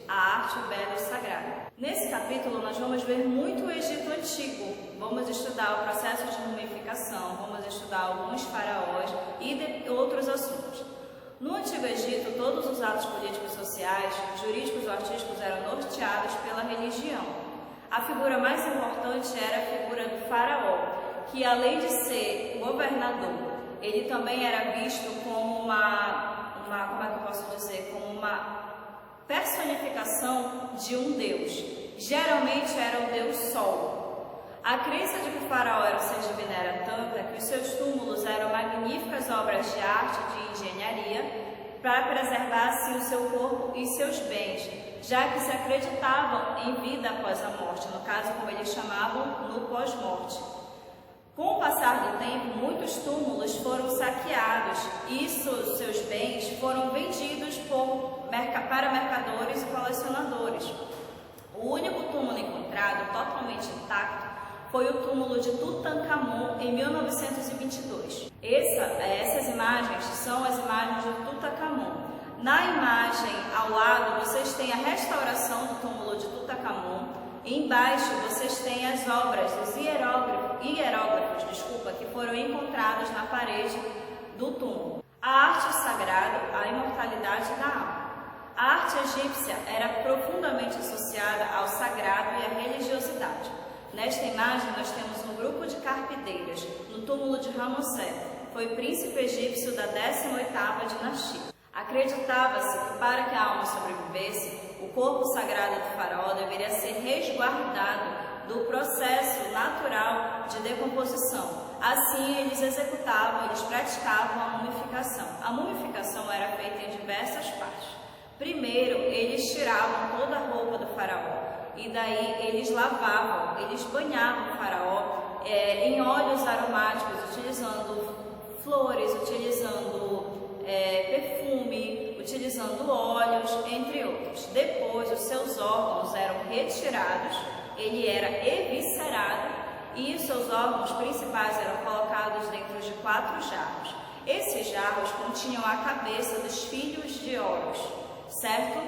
a arte, o belo e o sagrado. Nesse capítulo nós vamos ver muito o Egito Antigo, vamos estudar o processo de mumificação, vamos estudar alguns faraós e outros assuntos. No Antigo Egito, todos os atos políticos, sociais, jurídicos ou artísticos eram norteados pela religião. A figura mais importante era a figura do faraó, que além de ser governador, ele também era visto como como é que eu posso dizer, como uma personificação de um deus. Geralmente era o deus Sol. A crença de que o faraó era um ser divino era tanta que os seus túmulos eram magníficas obras de arte e de engenharia para preservar assim o seu corpo e seus bens, já que se acreditavam em vida após a morte, no caso como eles chamavam, no pós-morte. Com o passar do tempo, muitos túmulos foram saqueados e seus bens foram vendidos para mercadores e colecionadores. O único túmulo encontrado totalmente intacto foi o túmulo de Tutankhamun em 1922. Essas imagens são as imagens de Tutankhamun. Na imagem ao lado vocês têm a restauração do túmulo de Tutankhamun. Embaixo vocês têm as obras, os hieróglifos, que foram encontrados na parede do túmulo. A arte sagrada, a imortalidade da alma. A arte egípcia era profundamente associada ao sagrado e à religiosidade. Nesta imagem nós temos um grupo de carpideiras no túmulo de Ramsés. Foi príncipe egípcio da 18ª dinastia. Acreditava-se que para que a alma sobrevivesse, o corpo sagrado do faraó deveria ser resguardado do processo natural de decomposição. Assim, eles praticavam a mumificação. A mumificação era feita em diversas partes. Primeiro, eles tiravam toda a roupa do faraó e daí eles lavavam, eles banhavam o faraó em óleos aromáticos, utilizando flores, utilizando perfume, utilizando óleos, entre outros. Depois, os seus órgãos eram retirados, ele era eviscerado e os seus órgãos principais eram colocados dentro de 4 jarros. Esses jarros continham a cabeça dos filhos de Horus, certo?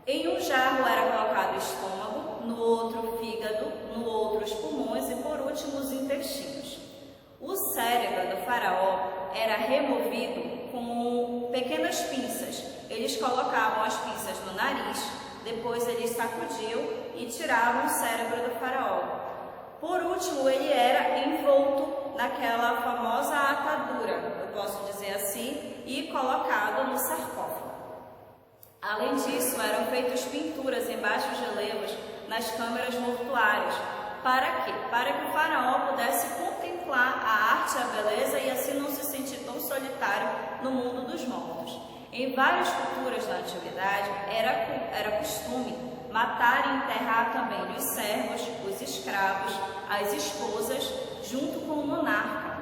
Em um jarro era colocado o estômago, no outro o fígado, no outro os pulmões e por último os intestinos. O cérebro do faraó era removido com pequenas pinças. Eles colocavam as pinças no nariz, depois eles sacudiam e tiravam o cérebro do faraó. Por último, ele era envolto naquela famosa atadura, eu posso dizer assim, e colocado no sarcófago. Além disso, eram feitas pinturas em baixos relevos nas câmaras mortuárias. Para quê? Para que o faraó pudesse contemplar a arte e a beleza e assim não se sentir tão solitário no mundo dos mortos. Em várias culturas da antiguidade, era costume matar e enterrar também os servos, os escravos, as esposas, junto com o monarca,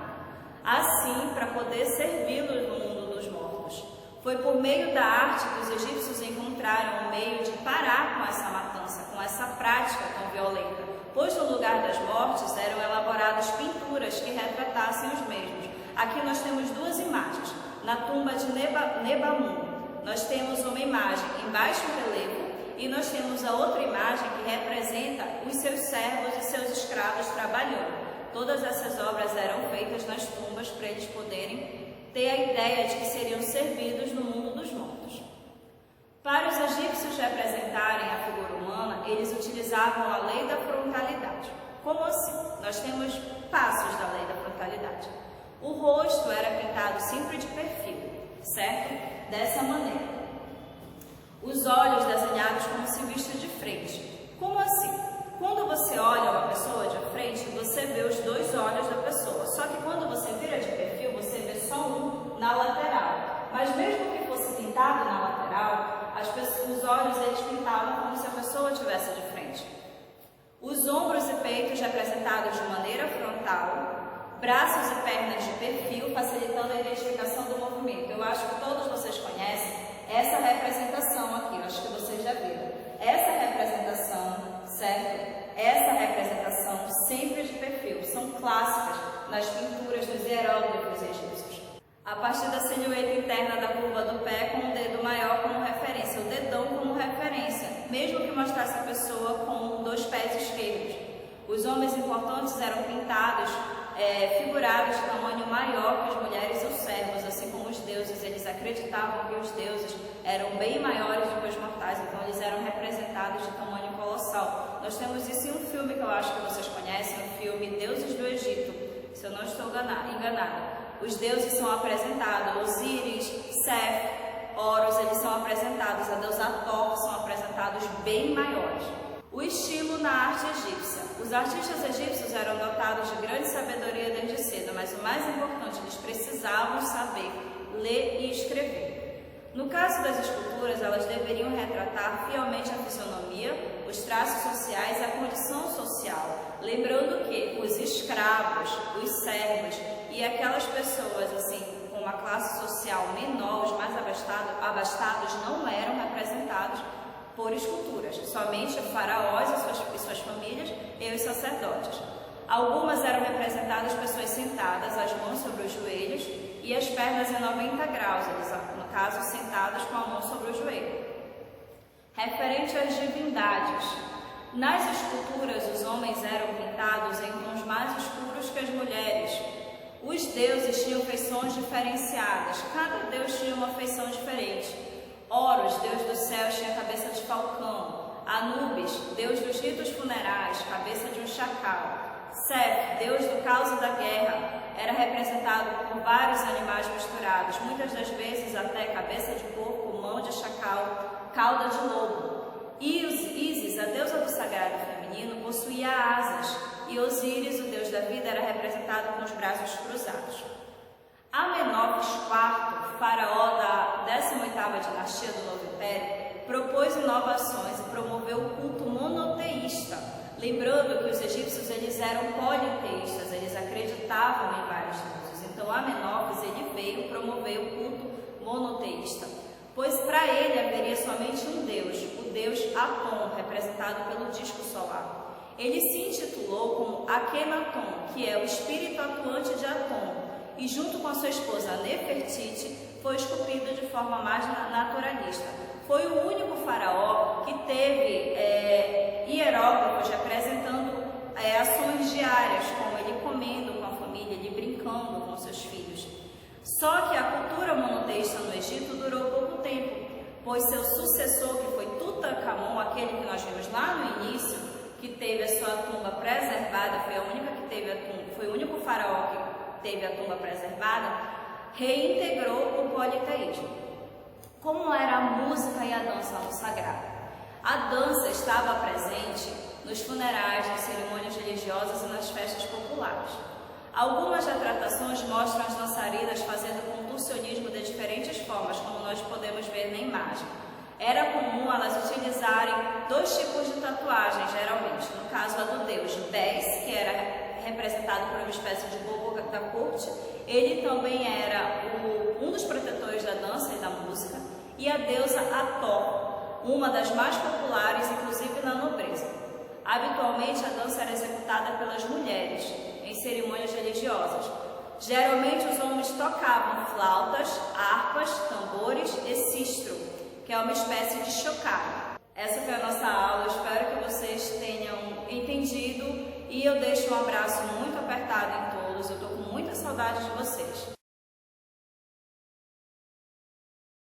assim para poder servi-los no mundo dos mortos. Foi por meio da arte que os egípcios encontraram um meio de parar com essa matança, com essa prática tão violenta, pois no lugar das mortes eram elaboradas pinturas que retratassem os mesmos. Aqui nós temos 2 imagens. Na tumba de Nebamun, nós temos uma imagem em baixo relevo e nós temos a outra imagem que representa os seus servos e seus escravos trabalhando. Todas essas obras eram feitas nas tumbas para eles poderem ter a ideia de que seriam servidos no mundo dos mortos. Para os egípcios representarem a figura humana, eles utilizavam a lei da frontalidade. Como assim? Nós temos passos da lei da frontalidade. O rosto era pintado sempre de perfil, certo? Dessa maneira. Os olhos desenhados como se vista de frente. Como assim? Quando você olha uma pessoa de frente, você vê os 2 olhos da pessoa. Só que quando você vira de perfil, você vê só um na lateral. Mas mesmo que fosse pintado na lateral, os olhos eles pintavam como se a pessoa estivesse de frente. Os ombros e peitos representados de maneira frontal. Braços e pernas de perfil, facilitando a identificação do movimento. Eu acho que todos vocês conhecem essa representação aqui, eu acho que vocês já viram. Essa representação, certo? Essa representação sempre de perfil, são clássicas nas pinturas dos hieróglifos egípcios. a partir da silhueta interna da curva do pé, com o dedo maior como referência, o dedão como referência, mesmo que mostrasse a pessoa com 2 pés esquerdos. Os homens importantes eram pintados, figurados de tamanho maior que as mulheres e os servos, assim como os deuses. Eles acreditavam que os deuses eram bem maiores do que os mortais, então eles eram representados de tamanho colossal. Nós temos isso em um filme que eu acho que vocês conhecem, o filme Deuses do Egito, se eu não estou enganada. Os deuses são apresentados, Osíris, Seth, Horus, eles são apresentados, a deusa Thor são apresentados bem maiores. O estilo na arte egípcia. Os artistas egípcios eram dotados de grande sabedoria desde cedo, mas o mais importante, eles precisavam saber ler e escrever. No caso das esculturas, elas deveriam retratar fielmente a fisionomia, os traços sociais e a condição social, lembrando que os escravos, os servos e aquelas pessoas assim com uma classe social menor, os mais abastados, não eram representados por esculturas, somente faraós e suas famílias e os sacerdotes. Algumas eram representadas pessoas sentadas, as mãos sobre os joelhos e as pernas em 90 graus, eles, no caso, sentados com a mão sobre o joelho. Referente às divindades, nas esculturas os homens eram pintados em tons mais escuros que as mulheres. Os deuses tinham feições diferenciadas, cada deus tinha uma feição diferente. Horus, deus dos céus, tinha cabeça de falcão. Anubis, deus dos ritos funerais, cabeça de um chacal. Seth, deus do caos e da guerra, era representado por vários animais misturados, muitas das vezes até cabeça de porco, mão de chacal, cauda de lobo. Ísis, a deusa do sagrado feminino, possuía asas, e Osíris, o deus da vida, era representado com os braços cruzados. Amenófis IV, faraó da 18ª dinastia do Novo Império, propôs inovações e promoveu o culto monoteísta, lembrando que os egípcios eles eram politeístas, eles acreditavam em vários deuses. Então Amenófis ele veio promover o culto monoteísta, pois para ele haveria somente um deus, o deus Atom, representado pelo disco solar. Ele se intitulou como Akhenaton, que é o espírito atuante de Atom, e junto com a sua esposa Nefertiti foi esculpido de forma mais naturalista. Foi o único faraó que teve hieróglifos representando ações diárias, como ele comendo com a família, ele brincando com seus filhos. Só que a cultura monoteísta no Egito durou pouco tempo, pois seu sucessor, que foi Tutankhamon, aquele que nós vimos lá no início, que teve a sua tumba preservada, foi o único faraó que teve a tumba preservada, reintegrou o politeísmo. Como era a música e a dança no sagrado? A dança estava presente nos funerais, nas cerimônias religiosas e nas festas populares. Algumas retratações mostram as dançarinas fazendo contorcionismo de diferentes formas, como nós podemos ver na imagem. Era comum elas utilizarem 2 tipos de tatuagens, geralmente. No caso, a do deus Bes, que era representado por uma espécie de bobo da corte, ele também era um dos protetores da dança e da música, e a deusa Hathor, uma das mais populares, inclusive na nobreza. Habitualmente, a dança era executada pelas mulheres, em cerimônias religiosas. Geralmente, os homens tocavam flautas, harpas, tambores e sistro, que é uma espécie de chocalho. Essa foi a nossa aula, espero que vocês tenham entendido e eu deixo um abraço muito apertado em todos, eu estou com muita saudade de vocês.